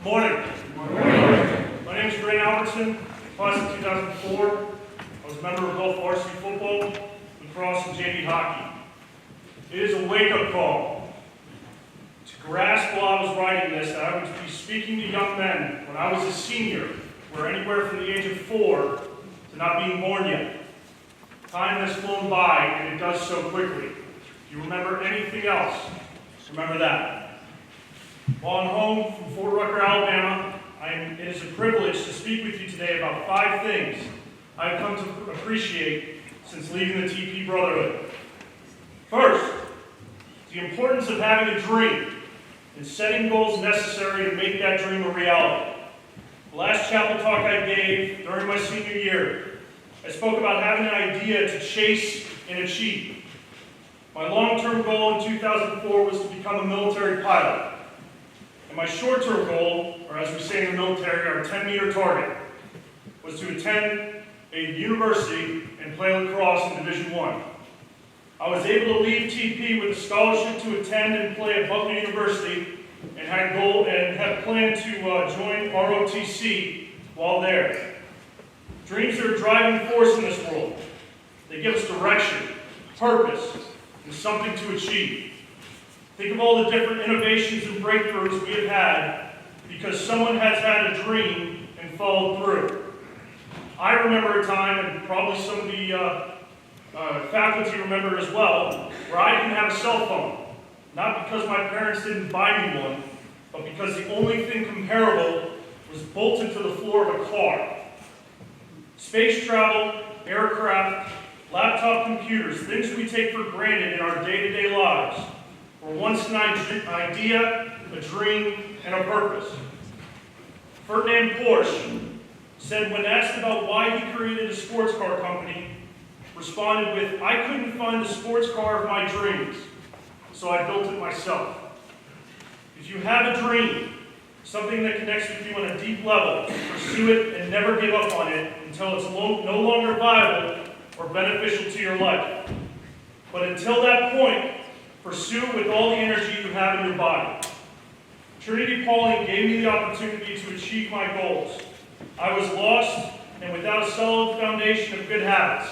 Morning. Morning. My name is Albertson, class of 2004. I was a member of both varsity football, lacrosse, and JV hockey. It is a wake-up call to grasp while I was writing this that I would be speaking to young men when I was a senior, were anywhere from the age of 4 to not being born yet. Time has flown by, and it does so quickly. If you remember anything else, remember that. While I'm home from Fort Rucker, Alabama, it is a privilege to speak with you today about 5 things I've come to appreciate since leaving the TP Brotherhood. First, the importance of having a dream and setting goals necessary to make that dream a reality. The last chapel talk I gave during my senior year, I spoke about having an idea to chase and achieve. My long-term goal in 2004 was to become a military pilot. And my short-term goal, or as we say in the military, our 10-meter target, was to attend a university and play lacrosse in Division I. I was able to leave TP with a scholarship to attend and play at Butler University and had planned to join ROTC while there. Dreams are a driving force in this world. They give us direction, purpose, and something to achieve. Think of all the different innovations and breakthroughs we have had because someone has had a dream and followed through. I remember a time, and probably some of the faculty remember as well, where I didn't have a cell phone. Not because my parents didn't buy me one, but because the only thing comparable was bolted to the floor of a car. Space travel, aircraft, laptop computers, things we take for granted in our day-to-day lives, were once an idea, a dream, and a purpose. Ferdinand Porsche said when asked about why he created a sports car company, responded with, "I couldn't find the sports car of my dreams, so I built it myself." If you have a dream, something that connects with you on a deep level, pursue it and never give up on it until it's no longer viable or beneficial to your life. But until that point, pursue it with all the energy you have in your body. Trinity-Pawling gave me the opportunity to achieve my goals. I was lost and without a solid foundation of good habits.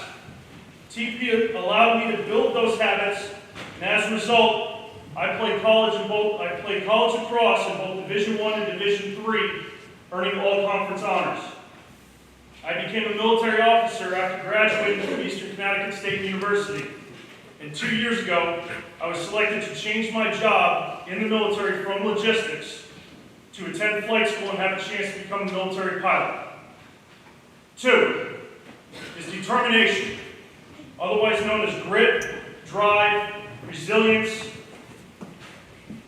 TP allowed me to build those habits, and as a result, I played college lacrosse in both Division I and Division III, earning all conference honors. I became a military officer after graduating from Eastern Connecticut State University. And 2 years ago, I was selected to change my job in the military from logistics to attend flight school and have a chance to become a military pilot. 2 is determination, otherwise known as grit, drive, resilience.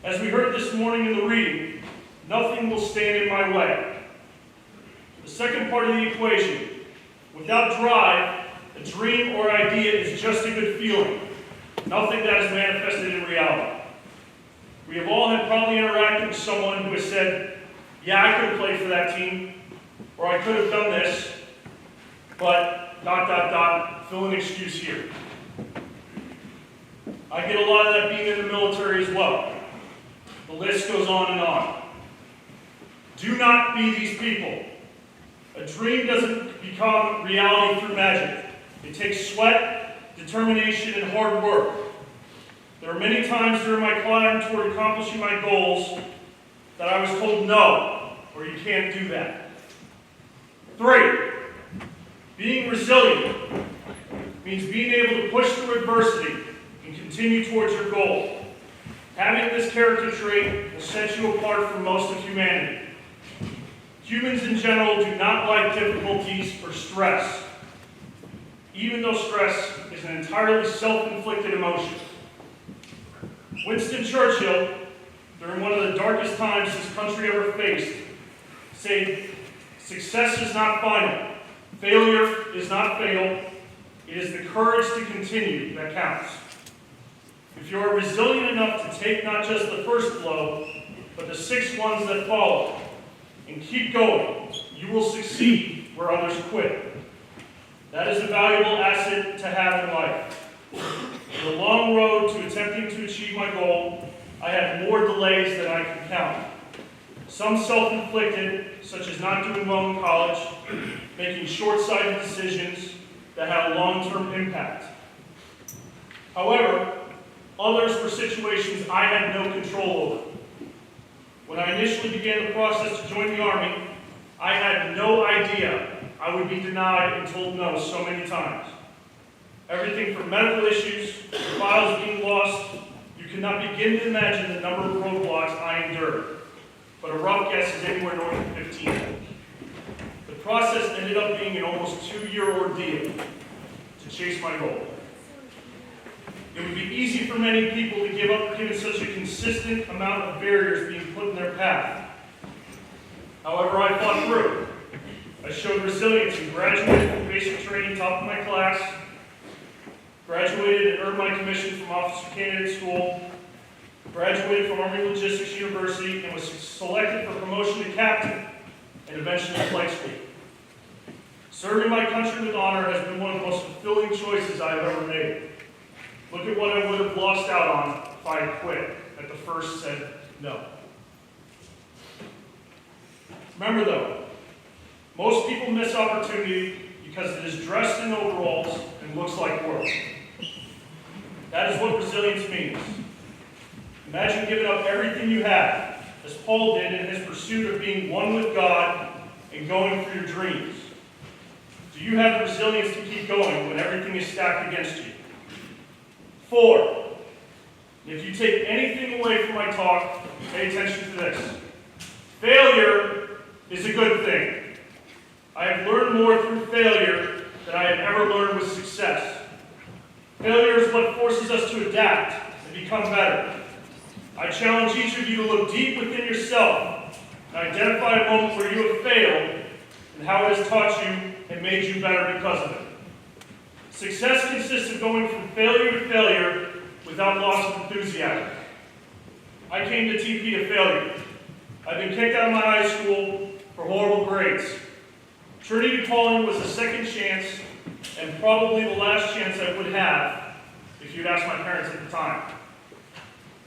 As we heard this morning in the reading, nothing will stand in my way. The second part of the equation, without drive, a dream or idea is just a good feeling. Nothing that is manifested in reality. We have all had probably interacted with someone who has said, "Yeah, I could have played for that team," or "I could have done this, but ... fill an excuse here." I get a lot of that being in the military as well. The list goes on and on. Do not be these people. A dream doesn't become reality through magic. It takes sweat, determination, and hard work. There are many times during my climb toward accomplishing my goals that I was told no, or you can't do that. 3, being resilient means being able to push through adversity and continue towards your goal. Having this character trait will set you apart from most of humanity. Humans in general do not like difficulties or stress, even though stress is an entirely self-inflicted emotion. Winston Churchill, during one of the darkest times this country ever faced, said, "Success is not final. Failure is not fatal. It is the courage to continue that counts." If you are resilient enough to take not just the first blow, but the 6 ones that follow, and keep going, you will succeed where others quit. That is a valuable asset to have in life. In the long road to attempting to achieve my goal, I had more delays than I can count. Some self-inflicted, such as not doing well in college, making short-sighted decisions that had a long-term impact. However, others were situations I had no control over. When I initially began the process to join the Army, I had no idea I would be denied and told no so many times. Everything from medical issues to files being lost, you cannot begin to imagine the number of roadblocks I endured, but a rough guess is anywhere north of 15. The process ended up being an almost 2-year ordeal to chase my goal. It would be easy for many people to give up given such a consistent amount of barriers being put in their path. However, I fought through. I showed resilience and graduated from basic training, top of my class, graduated and earned my commission from Officer Candidate School, graduated from Army Logistics University, and was selected for promotion to captain and eventually flight school. Serving my country with honor has been one of the most fulfilling choices I have ever made. Look at what I would have lost out on if I had quit at the first said no. Remember though, most people miss opportunity because it is dressed in overalls and looks like work. That is what resilience means. Imagine giving up everything you have, as Paul did in his pursuit of being one with God and going for your dreams. Do you have the resilience to keep going when everything is stacked against you? 4, if you take anything away from my talk, pay attention to this. Failure is a good thing. I have learned more through failure than I have ever learned with success. Failure is what forces us to adapt and become better. I challenge each of you to look deep within yourself and identify a moment where you have failed and how it has taught you and made you better because of it. Success consists of going from failure to failure without loss of enthusiasm. I came to TP a failure. I've been kicked out of my high school for horrible grades. Trinity-Pawling was a second chance and probably the last chance I would have if you'd asked my parents at the time.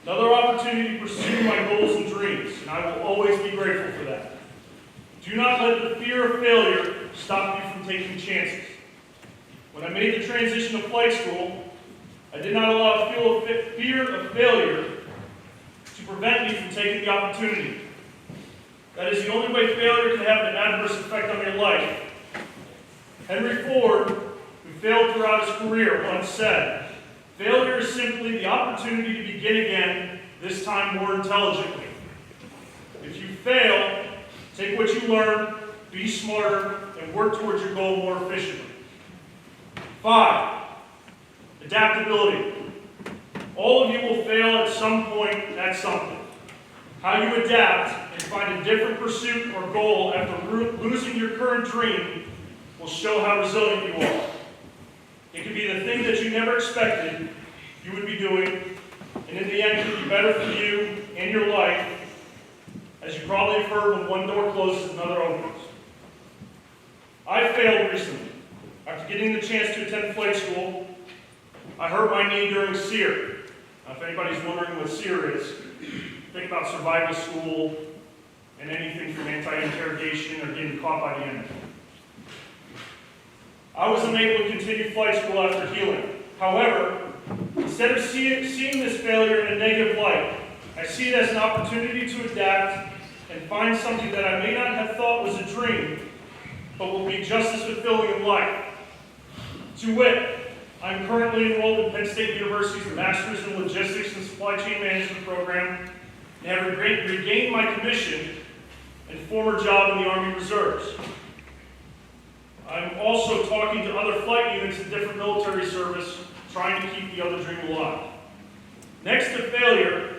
Another opportunity to pursue my goals and dreams, and I will always be grateful for that. Do not let the fear of failure stop you from taking chances. When I made the transition to flight school, I did not allow fear of failure to prevent me from taking the opportunity. That is the only way failure can have an adverse effect on your life. Henry Ford, who failed throughout his career, once said, "Failure is simply the opportunity to begin again, this time more intelligently." If you fail, take what you learn, be smarter, and work towards your goal more efficiently. 5, adaptability. All of you will fail at some point at something. How you adapt and find a different pursuit or goal after losing your current dream will show how resilient you are. It could be the thing that you never expected you would be doing, and in the end it could be better for you and your life, as you probably have heard, when one door closes, another opens. I failed recently. After getting the chance to attend flight school, I hurt my knee during SEER. Now, if anybody's wondering what SEER is, think about survival school and anything from anti-interrogation or getting caught by the enemy. I was unable to continue flight school after healing. However, instead of seeing this failure in a negative light, I see it as an opportunity to adapt and find something that I may not have thought was a dream, but will be just as fulfilling in life. To wit, I'm currently enrolled in Penn State University's Master's in Logistics and Supply Chain Management program and have regained my commission and former job in the Army Reserves. I'm also talking to other flight units in different military service, trying to keep the other dream alive. Next to failure,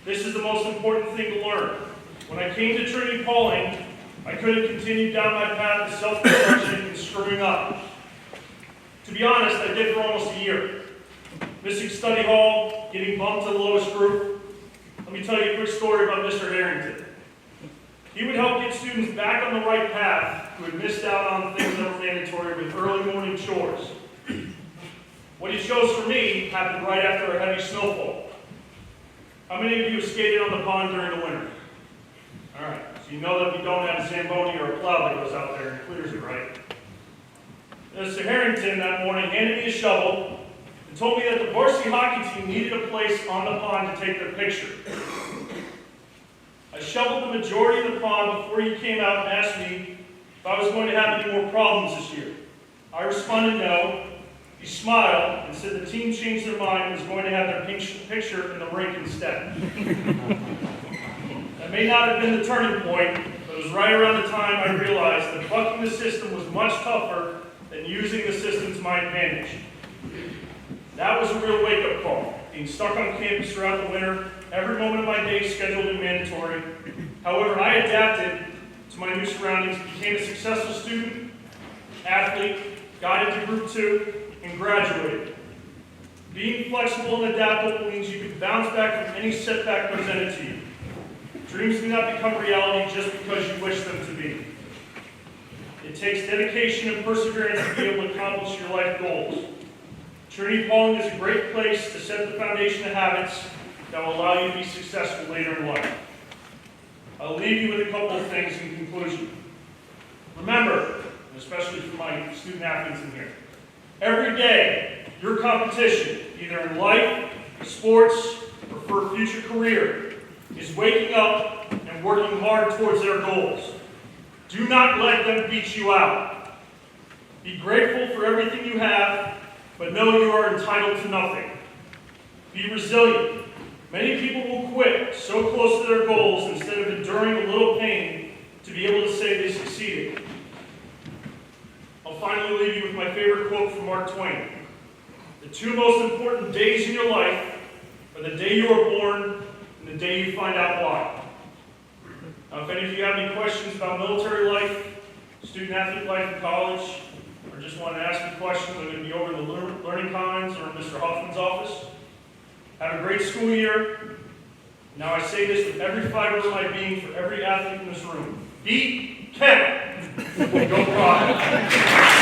this is the most important thing to learn. When I came to Trinity-Pawling, I could have continued down my path of self-destruction and screwing up. To be honest, I did for almost a year. Missing study hall, getting bumped to the lowest group. Let me tell you a quick story about Mr. Harrington. He would help get students back on the right path who had missed out on things that were mandatory with early morning chores. What he chose for me happened right after a heavy snowfall. How many of you have skated on the pond during the winter? All right, so you know that we don't have a Zamboni or a plow that goes out there and clears it, right? Mr. Harrington that morning handed me a shovel and told me that the varsity hockey team needed a place on the pond to take their picture. I shoveled the majority of the pond before he came out and asked me if I was going to have any more problems this year. I responded no. He smiled and said the team changed their mind and was going to have their picture in the rink instead. That may not have been the turning point, but it was right around the time I realized that bucking the system was much tougher than using the system to my advantage. That was a real wake-up call, being stuck on campus throughout the winter, every moment of my day scheduled and mandatory. However, I adapted to my new surroundings, became a successful student, athlete, got into Group 2, and graduated. Being flexible and adaptable means you can bounce back from any setback presented to you. Dreams do not become reality just because you wish them to be. It takes dedication and perseverance to be able to accomplish your life goals. Trinity-Pawling is a great place to set the foundation of habits that will allow you to be successful later in life. I'll leave you with a couple of things in conclusion. Remember, and especially for my student athletes in here, every day, your competition, either in life, sports, or for a future career, is waking up and working hard towards their goals. Do not let them beat you out. Be grateful for everything you have, but know you are entitled to nothing. Be resilient. Many people will quit so close to their goals instead of enduring a little pain to be able to say they succeeded. I'll finally leave you with my favorite quote from Mark Twain. The two most important days in your life are the day you are born and the day you find out why. Now, if any of you have any questions about military life, student-athlete life in college, or just want to ask me questions, I'm going to be over in the Learning Commons or in Mr. Hoffman's office. Have a great school year. Now I say this with every fiber of my being for every athlete in this room. Beat Kevin. Go Pride.